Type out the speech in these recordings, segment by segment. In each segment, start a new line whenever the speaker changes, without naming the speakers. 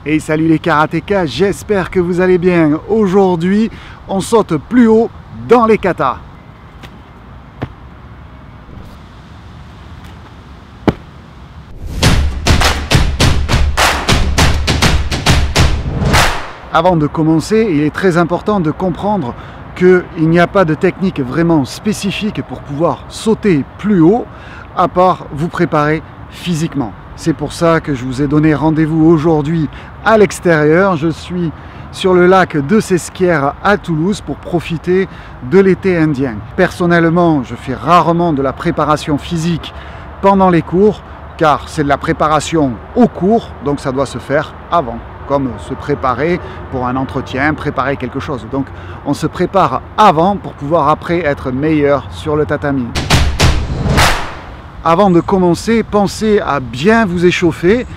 Et salut les karatékas, j'espère que vous allez bien. Aujourd'hui, on saute plus haut dans les katas. Avant de commencer, il est très important de comprendre qu'il n'y a pas de technique vraiment spécifique pour pouvoir sauter plus haut, à part vous préparer physiquement. C'est pour ça que je vous ai donné rendez-vous aujourd'hui à l'extérieur. Je suis sur le lac de Sesquières à Toulouse pour profiter de l'été indien. Personnellement, je fais rarement de la préparation physique pendant les cours, car c'est de la préparation au cours, donc ça doit se faire avant, comme se préparer pour un entretien, préparer quelque chose. Donc on se prépare avant pour pouvoir après être meilleur sur le tatami. Avant de commencer, pensez à bien vous échauffer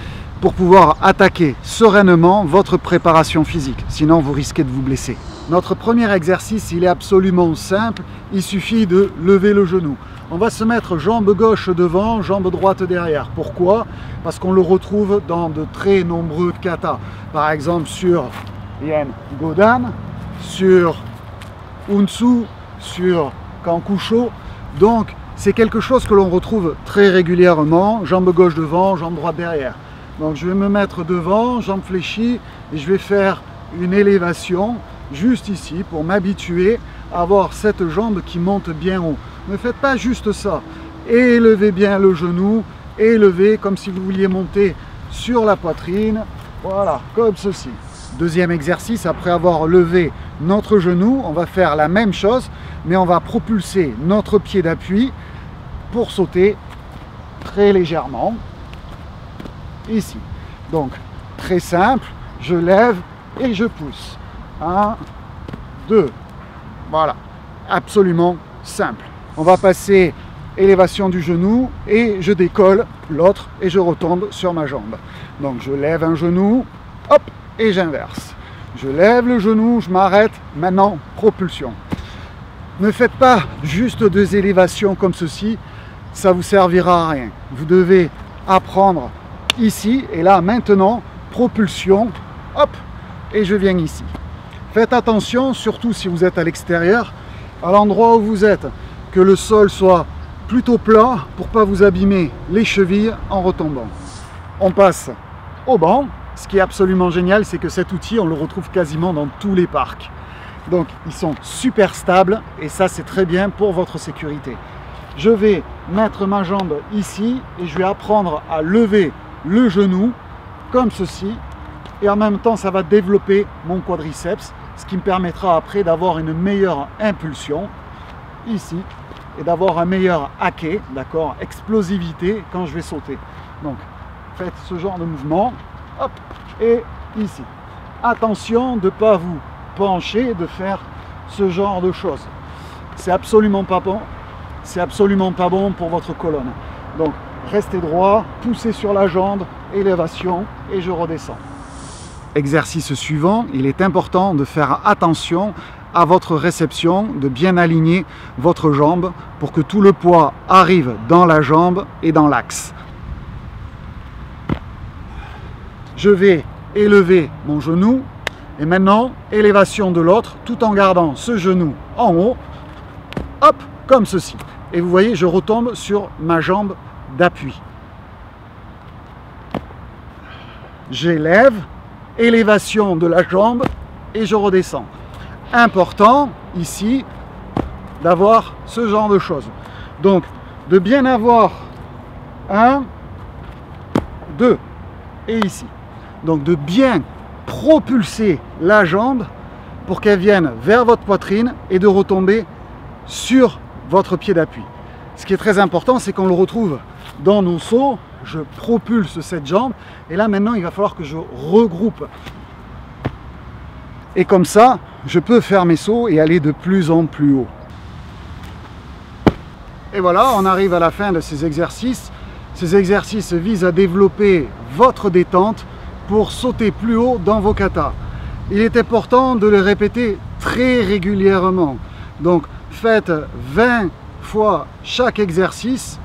pour pouvoir attaquer sereinement votre préparation physique. Sinon, vous risquez de vous blesser. Notre premier exercice, il est absolument simple. Il suffit de lever le genou. On va se mettre jambe gauche devant, jambe droite derrière. Pourquoi? Parce qu'on le retrouve dans de très nombreux katas. Par exemple, sur Yen Godan, sur Unsu, sur Kankusho. Donc, c'est quelque chose que l'on retrouve très régulièrement, jambe gauche devant, jambe droite derrière. Donc je vais me mettre devant, jambe fléchie, et je vais faire une élévation juste ici pour m'habituer à avoir cette jambe qui monte bien haut. Ne faites pas juste ça. Élevez bien le genou, élevez comme si vous vouliez monter sur la poitrine. Voilà, comme ceci. Deuxième exercice, après avoir levé notre genou, on va faire la même chose, mais on va propulser notre pied d'appui pour sauter très légèrement, ici. Donc, très simple, je lève et je pousse. 1, 2, voilà, absolument simple. On va passer élévation du genou et je décolle l'autre et je retombe sur ma jambe. Donc, je lève un genou, hop, et j'inverse. Je lève le genou, je m'arrête, maintenant propulsion. Ne faites pas juste des élévations comme ceci, ça vous servira à rien. Vous devez apprendre ici et là maintenant, propulsion, hop, et je viens ici. Faites attention, surtout si vous êtes à l'extérieur, à l'endroit où vous êtes, que le sol soit plutôt plat pour ne pas vous abîmer les chevilles en retombant. On passe au banc. Ce qui est absolument génial, c'est que cet outil, on le retrouve quasiment dans tous les parcs. Donc, ils sont super stables et ça, c'est très bien pour votre sécurité. Je vais mettre ma jambe ici et je vais apprendre à lever le genou comme ceci. Et en même temps, ça va développer mon quadriceps, ce qui me permettra après d'avoir une meilleure impulsion ici et d'avoir un meilleur hacké, d'accord, explosivité quand je vais sauter. Donc, faites ce genre de mouvement. Hop, et ici. Attention de ne pas vous pencher, de faire ce genre de choses. C'est absolument pas bon. C'est absolument pas bon pour votre colonne. Donc, restez droit, poussez sur la jambe, élévation, et je redescends. Exercice suivant, il est important de faire attention à votre réception, de bien aligner votre jambe pour que tout le poids arrive dans la jambe et dans l'axe. Je vais élever mon genou et maintenant élévation de l'autre tout en gardant ce genou en haut, hop, comme ceci. Et vous voyez, je retombe sur ma jambe d'appui. J'élève, élévation de la jambe et je redescends. Important ici d'avoir ce genre de choses. Donc de bien avoir 1, 2 et ici. Donc de bien propulser la jambe pour qu'elle vienne vers votre poitrine et de retomber sur votre pied d'appui. Ce qui est très important, c'est qu'on le retrouve dans nos sauts. Je propulse cette jambe et là maintenant il va falloir que je regroupe. Et comme ça, je peux faire mes sauts et aller de plus en plus haut. Et voilà, on arrive à la fin de ces exercices. Ces exercices visent à développer votre détente pour sauter plus haut dans vos katas. Il est important de le répéter très régulièrement. Donc faites 20 fois chaque exercice,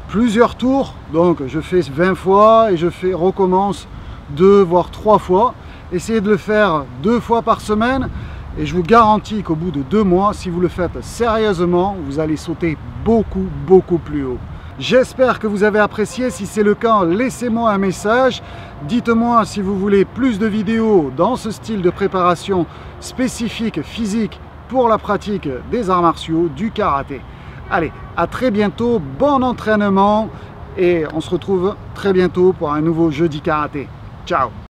plusieurs tours. Donc je fais 20 fois et je recommence 2 voire 3 fois. Essayez de le faire 2 fois par semaine et je vous garantis qu'au bout de 2 mois, si vous le faites sérieusement, vous allez sauter beaucoup plus haut. J'espère que vous avez apprécié. Si c'est le cas, laissez-moi un message. Dites-moi si vous voulez plus de vidéos dans ce style de préparation spécifique physique pour la pratique des arts martiaux, du karaté. Allez, à très bientôt, bon entraînement et on se retrouve très bientôt pour un nouveau Jeudi Karaté. Ciao!